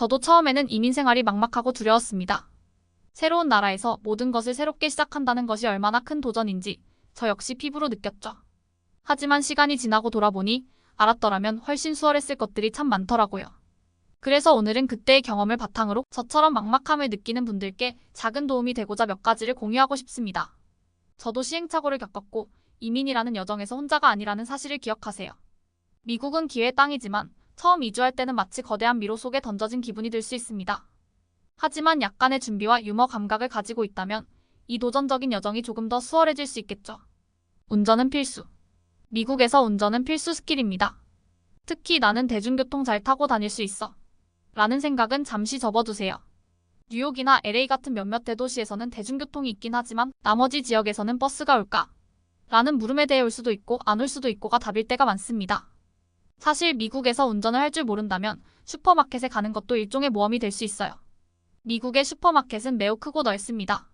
저도 처음에는 이민 생활이 막막하고 두려웠습니다. 새로운 나라에서 모든 것을 새롭게 시작한다는 것이 얼마나 큰 도전인지 저 역시 피부로 느꼈죠. 하지만 시간이 지나고 돌아보니 알았더라면 훨씬 수월했을 것들이 참 많더라고요. 그래서 오늘은 그때의 경험을 바탕으로 저처럼 막막함을 느끼는 분들께 작은 도움이 되고자 몇 가지를 공유하고 싶습니다. 저도 시행착오를 겪었고 이민이라는 여정에서 혼자가 아니라는 사실을 기억하세요. 미국은 기회의 땅이지만 처음 이주할 때는 마치 거대한 미로 속에 던져진 기분이 들 수 있습니다. 하지만 약간의 준비와 유머 감각을 가지고 있다면 이 도전적인 여정이 조금 더 수월해질 수 있겠죠. 운전은 필수. 미국에서 운전은 필수 스킬입니다. 특히 나는 대중교통 잘 타고 다닐 수 있어 라는 생각은 잠시 접어두세요. 뉴욕이나 LA 같은 몇몇 대도시에서는 대중교통이 있긴 하지만 나머지 지역에서는 버스가 올까? 라는 물음에 대해 올 수도 있고 안 올 수도 있고가 답일 때가 많습니다. 사실 미국에서 운전을 할 줄 모른다면 슈퍼마켓에 가는 것도 일종의 모험이 될 수 있어요. 미국의 슈퍼마켓은 매우 크고 넓습니다.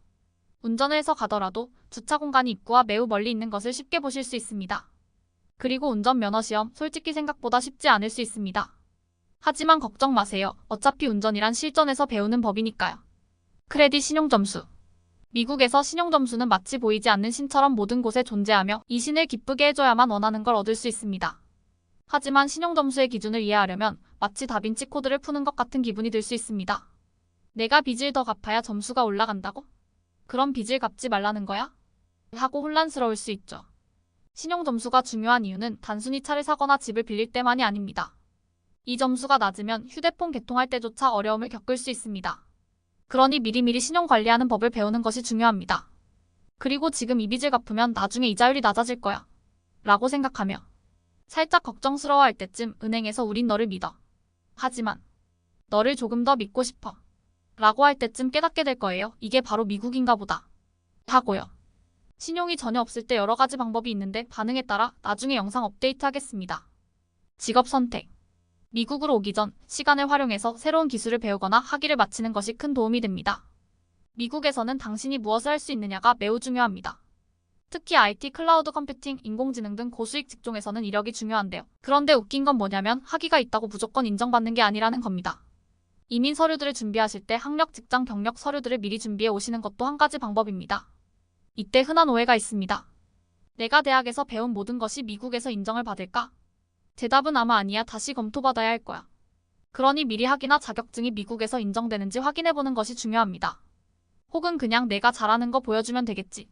운전을 해서 가더라도 주차 공간이 입구와 매우 멀리 있는 것을 쉽게 보실 수 있습니다. 그리고 운전면허 시험 솔직히 생각보다 쉽지 않을 수 있습니다. 하지만 걱정 마세요. 어차피 운전이란 실전에서 배우는 법이니까요. 크레딧 신용점수. 미국에서 신용점수는 마치 보이지 않는 신처럼 모든 곳에 존재하며 이 신을 기쁘게 해줘야만 원하는 걸 얻을 수 있습니다. 하지만 신용점수의 기준을 이해하려면 마치 다빈치 코드를 푸는 것 같은 기분이 들 수 있습니다. 내가 빚을 더 갚아야 점수가 올라간다고? 그럼 빚을 갚지 말라는 거야? 하고 혼란스러울 수 있죠. 신용점수가 중요한 이유는 단순히 차를 사거나 집을 빌릴 때만이 아닙니다. 이 점수가 낮으면 휴대폰 개통할 때조차 어려움을 겪을 수 있습니다. 그러니 미리미리 신용 관리하는 법을 배우는 것이 중요합니다. 그리고 지금 이 빚을 갚으면 나중에 이자율이 낮아질 거야 라고 생각하며 살짝 걱정스러워할 때쯤 은행에서 우린 너를 믿어. 하지만 너를 조금 더 믿고 싶어 라고 할 때쯤 깨닫게 될 거예요. 이게 바로 미국인가 보다 하고요. 신용이 전혀 없을 때 여러 가지 방법이 있는데 반응에 따라 나중에 영상 업데이트 하겠습니다. 직업 선택. 미국으로 오기 전 시간을 활용해서 새로운 기술을 배우거나 학위를 마치는 것이 큰 도움이 됩니다. 미국에서는 당신이 무엇을 할 수 있느냐가 매우 중요합니다. 특히 IT, 클라우드 컴퓨팅, 인공지능 등 고수익 직종에서는 이력이 중요한데요. 그런데 웃긴 건 뭐냐면 학위가 있다고 무조건 인정받는 게 아니라는 겁니다. 이민 서류들을 준비하실 때 학력, 직장, 경력 서류들을 미리 준비해 오시는 것도 한 가지 방법입니다. 이때 흔한 오해가 있습니다. 내가 대학에서 배운 모든 것이 미국에서 인정을 받을까? 대답은 아마 아니야. 다시 검토받아야 할 거야. 그러니 미리 학위나 자격증이 미국에서 인정되는지 확인해보는 것이 중요합니다. 혹은 그냥 내가 잘하는 거 보여주면 되겠지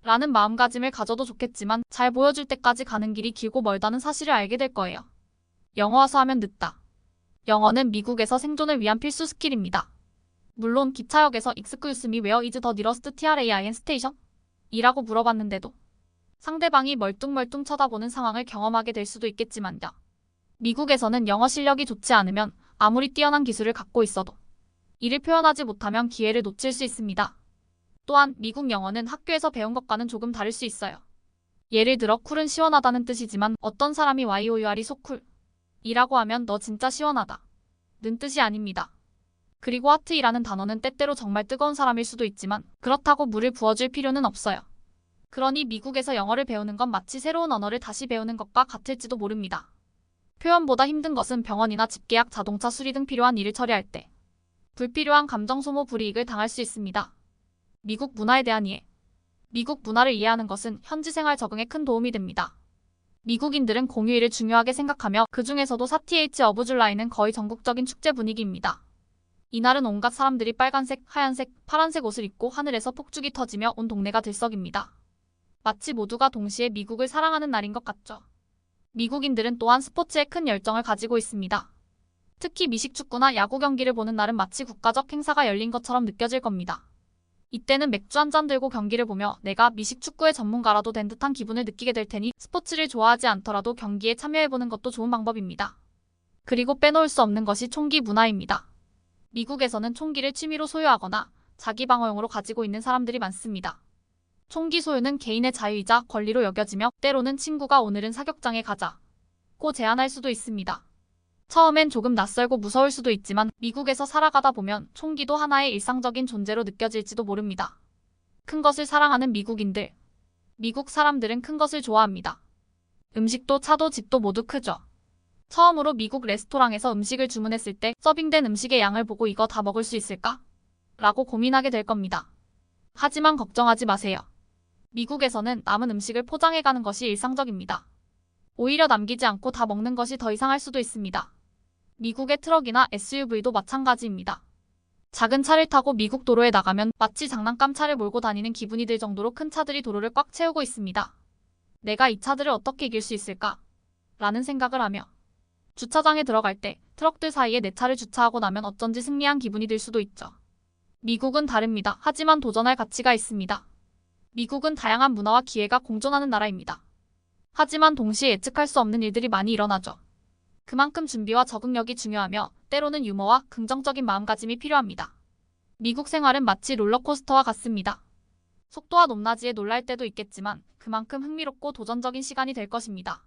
라는 마음가짐을 가져도 좋겠지만 잘 보여줄 때까지 가는 길이 길고 멀다는 사실을 알게 될 거예요. 영어 와서 하면 늦다. 영어는 미국에서 생존을 위한 필수 스킬입니다. 물론 기차역에서 Excuse me, where is the nearest train station? 이라고 물어봤는데도 상대방이 멀뚱멀뚱 쳐다보는 상황을 경험하게 될 수도 있겠지만요. 미국에서는 영어 실력이 좋지 않으면 아무리 뛰어난 기술을 갖고 있어도 이를 표현하지 못하면 기회를 놓칠 수 있습니다. 또한 미국 영어는 학교에서 배운 것과는 조금 다를 수 있어요. 예를 들어 쿨은 시원하다는 뜻이지만 어떤 사람이 YOUR이 so cool 이라고 하면 너 진짜 시원하다 는 뜻이 아닙니다. 그리고 핫이라는 단어는 때때로 정말 뜨거운 사람일 수도 있지만 그렇다고 물을 부어줄 필요는 없어요. 그러니 미국에서 영어를 배우는 건 마치 새로운 언어를 다시 배우는 것과 같을지도 모릅니다. 표현보다 힘든 것은 병원이나 집계약, 자동차 수리 등 필요한 일을 처리할 때 불필요한 감정 소모, 불이익을 당할 수 있습니다. 미국 문화에 대한 이해. 미국 문화를 이해하는 것은 현지 생활 적응에 큰 도움이 됩니다. 미국인들은 공휴일을 중요하게 생각하며 그 중에서도 4th of July는 거의 전국적인 축제 분위기입니다. 이날은 온갖 사람들이 빨간색, 하얀색, 파란색 옷을 입고 하늘에서 폭죽이 터지며 온 동네가 들썩입니다. 마치 모두가 동시에 미국을 사랑하는 날인 것 같죠. 미국인들은 또한 스포츠에 큰 열정을 가지고 있습니다. 특히 미식축구나 야구 경기를 보는 날은 마치 국가적 행사가 열린 것처럼 느껴질 겁니다. 이때는 맥주 한 잔 들고 경기를 보며 내가 미식축구의 전문가라도 된 듯한 기분을 느끼게 될 테니 스포츠를 좋아하지 않더라도 경기에 참여해보는 것도 좋은 방법입니다. 그리고 빼놓을 수 없는 것이 총기 문화입니다. 미국에서는 총기를 취미로 소유하거나 자기 방어용으로 가지고 있는 사람들이 많습니다. 총기 소유는 개인의 자유이자 권리로 여겨지며 때로는 친구가 오늘은 사격장에 가자고 제안할 수도 있습니다. 처음엔 조금 낯설고 무서울 수도 있지만 미국에서 살아가다 보면 총기도 하나의 일상적인 존재로 느껴질지도 모릅니다. 큰 것을 사랑하는 미국인들. 미국 사람들은 큰 것을 좋아합니다. 음식도 차도 집도 모두 크죠. 처음으로 미국 레스토랑에서 음식을 주문했을 때 서빙된 음식의 양을 보고 이거 다 먹을 수 있을까? 라고 고민하게 될 겁니다. 하지만 걱정하지 마세요. 미국에서는 남은 음식을 포장해가는 것이 일상적입니다. 오히려 남기지 않고 다 먹는 것이 더 이상할 수도 있습니다. 미국의 트럭이나 SUV도 마찬가지입니다. 작은 차를 타고 미국 도로에 나가면 마치 장난감 차를 몰고 다니는 기분이 들 정도로 큰 차들이 도로를 꽉 채우고 있습니다. 내가 이 차들을 어떻게 이길 수 있을까? 라는 생각을 하며 주차장에 들어갈 때 트럭들 사이에 내 차를 주차하고 나면 어쩐지 승리한 기분이 들 수도 있죠. 미국은 다릅니다. 하지만 도전할 가치가 있습니다. 미국은 다양한 문화와 기회가 공존하는 나라입니다. 하지만 동시에 예측할 수 없는 일들이 많이 일어나죠. 그만큼 준비와 적응력이 중요하며 때로는 유머와 긍정적인 마음가짐이 필요합니다. 미국 생활은 마치 롤러코스터와 같습니다. 속도와 높낮이에 놀랄 때도 있겠지만 그만큼 흥미롭고 도전적인 시간이 될 것입니다.